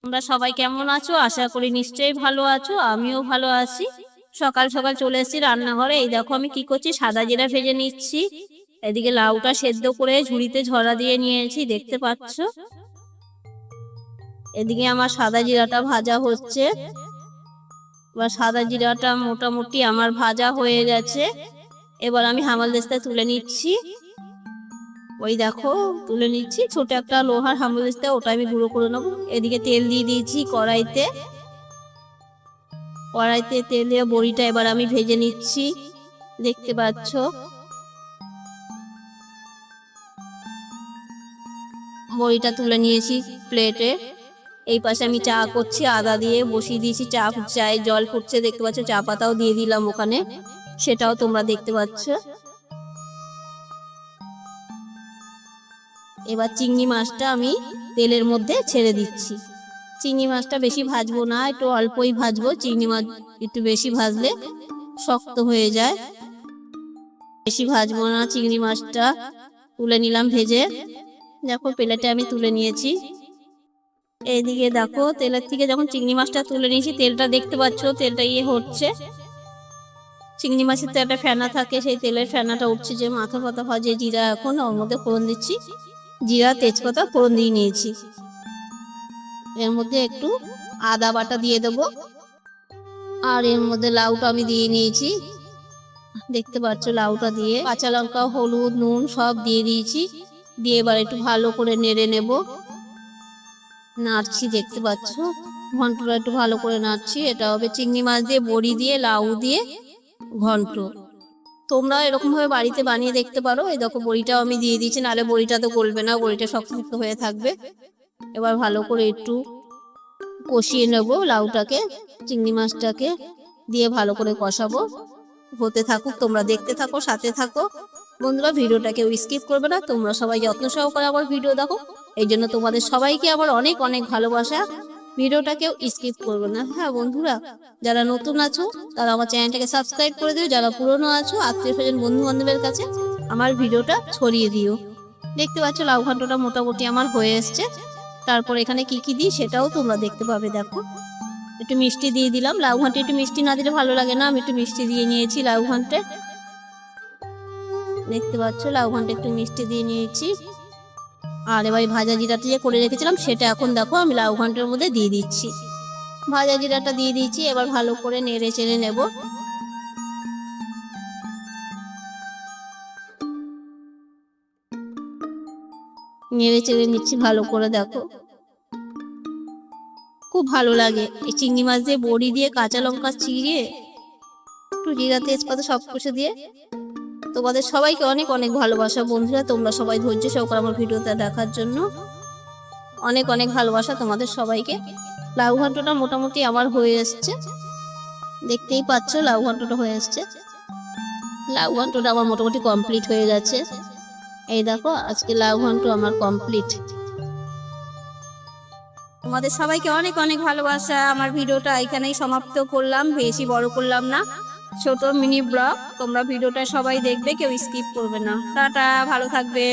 তোমরা সবাই কেমন আছো? আশা করি নিশ্চয়ই ভালো আছো। আমিও ভালো আছি। সকাল সকাল চলে এসেছি রান্নাঘরে। এই দেখো আমি কি করছি, সাদা জিরা ভেজে নিচ্ছি। এদিকে লাউটা সেদ্ধ করে ঝুড়িতে ঝরা দিয়ে নিয়েছি, দেখতে পাচ্ছ। এদিকে আমার সাদা জিরাটা ভাজা হচ্ছে। এবার সাদা জিরাটা মোটামুটি আমার ভাজা হয়ে গেছে। এবার আমি হামালদিস্তায় তুলে নিচ্ছি। ওই দেখো তুলে নিচ্ছি, ছোট একটা লোহার হামালদিস্তা, ওটা আমি গুঁড়ো করে নেবো। এদিকে তেল দিয়ে দিয়েছি কড়াইতে। তেল দিয়ে বড়িটা এবার আমি ভেজে নিচ্ছি, দেখতে পাচ্ছ। বড়িটা তুলে নিয়েছি প্লেটে। এই পাশে আমি চা করছি, আদা দিয়ে বসিয়ে দিয়েছি। চায়ের জল ফুটছে, দেখতে পাচ্ছ। চা পাতাও দিয়ে দিলাম ওখানে, সেটাও তোমরা দেখতে পাচ্ছ। এবার চিংড়ি মাছটা আমি তেলের মধ্যে ছেড়ে দিচ্ছি। চিংড়ি মাছটা বেশি ভাজবো না, একটু অল্পই ভাজবো। চিংড়ি মাছ একটু বেশি ভাজলে শক্ত হয়ে যায়, বেশি ভাজবো না। চিংড়ি মাছটা তুলে নিলাম ভেজে। দেখো প্লেটে আমি তুলে নিয়েছি। এইদিকে দেখো তেলের থেকে যখন চিংড়ি মাছটা তুলে নিয়েছি, তেলটা দেখতে পাচ্ছ, তেলটা হচ্ছে। চিংড়ি মাছের তো একটা ফেনা থাকে, সেই তেলের ফেনাটা উঠছে। যে মাথা পাতা ভাজে জিরা, এখন ওর মধ্যে ফোড়ন দিচ্ছি। জিরা তেজপাতা ফোড়ন দিয়ে নিয়েছি। এর মধ্যে একটু আদা বাটা দিয়ে দেবো, আর এর মধ্যে লাউটা আমি দিয়ে নিয়েছি, দেখতে পাচ্ছ। লাউটা দিয়ে কাঁচা লঙ্কা, হলুদ, নুন সব দিয়ে দিয়েছি। দিয়ে এবার একটু ভালো করে নেড়ে নেব। নাড়ছি, দেখতে পাচ্ছ। ঘন্টটা একটু ভালো করে নাড়ছি। এটা হবে চিংড়ি মাছ দিয়ে, বড়ি দিয়ে, লাউ দিয়ে ঘন্ট। তোমরা এরকম ভাবে বাড়িতে বানিয়ে দেখতে পারো। এই দেখো বড়িটাও আমি দিয়ে দিয়েছি, নাহলে বড়িটা তো গলবে না, বড়িটা শক্ত হয়ে থাকবে। এবার ভালো করে একটু কষিয়ে নেব লাউটাকে, চিংড়ি মাছটাকে দিয়ে ভালো করে কষাবো। হতে থাকুক, তোমরা দেখতে থাকো, সাথে থাকো। বন্ধুরা ভিডিওটা কেউ স্কিপ করবে না, তোমরা সবাই যত্ন সহকারে আমার ভিডিও দেখো। এই জন্য তোমাদের সবাইকে আবার অনেক অনেক ভালোবাসা। ভিডিওটা কেউ স্কিপ করবে না। হ্যাঁ বন্ধুরা, যারা নতুন আছো তারা আমার চ্যানেলটাকে সাবস্ক্রাইব করে দিও। যারা পুরনো আছো, আত্মীয় স্বজন, বন্ধু বান্ধবের কাছে আমার ভিডিওটা ছড়িয়ে দিও। দেখতে পাচ্ছ লাউ ঘন্টটা মোটামুটি আমার হয়ে এসছে। তারপর এখানে কি কি দিই সেটাও তোমরা দেখতে পাবে। দেখো একটু মিষ্টি দিয়ে দিলাম। লাউ ঘন্টে একটু মিষ্টি না দিলে ভালো লাগে না, আমি একটু মিষ্টি দিয়ে নিয়েছি লাউ ঘন্টে। দেখতে পাচ্ছ লাউ ঘন্টে একটু মিষ্টি দিয়ে নিয়েছি। আর এবার ভাজা জিরাটা যে করে রেখেছিলাম সেটা এখন দেখো আমি লাউ ঘন্টের মধ্যে দিয়ে দিচ্ছি। ভাজা জিরাটা দিয়ে দিচ্ছি। এবার ভালো করে নেড়ে চেড়ে নেব। নেড়ে চেড়ে নিচ্ছি ভালো করে। দেখো খুব ভালো লাগে এই চিংড়ি মাছ দিয়ে, বড়ি দিয়ে, কাঁচা লঙ্কা চিড়িয়ে, একটু জিরা তেজপাতা সব কিছু দিয়ে। তোমাদের সবাইকে অনেক অনেক ভালোবাসা বন্ধুরা। তোমরা সবাই ধৈর্য সহকারে আমার ভিডিওটা দেখার জন্য অনেক অনেক ভালোবাসা তোমাদের সবাইকে। লাউ ঘন্টটা মোটামুটি আমার হয়ে এসছে, দেখতেই পাচ্ছ লাউ ঘন্টটা হয়ে এসছে। লাউ ঘন্টটা আমার মোটামুটি কমপ্লিট হয়ে গেছে। এই দেখো আজকে লাউ ঘন্ট আমার কমপ্লিট। তোমাদের সবাইকে অনেক অনেক ভালোবাসা। আমার ভিডিওটা এখানেই সমাপ্ত করলাম, বেশি বড় করলাম না, ছোট মিনি ব্লগ। তোমরা ভিডিওটা সবাই দেখবে, কেউ স্কিপ করবে না। টাটা, ভালো থাকবে।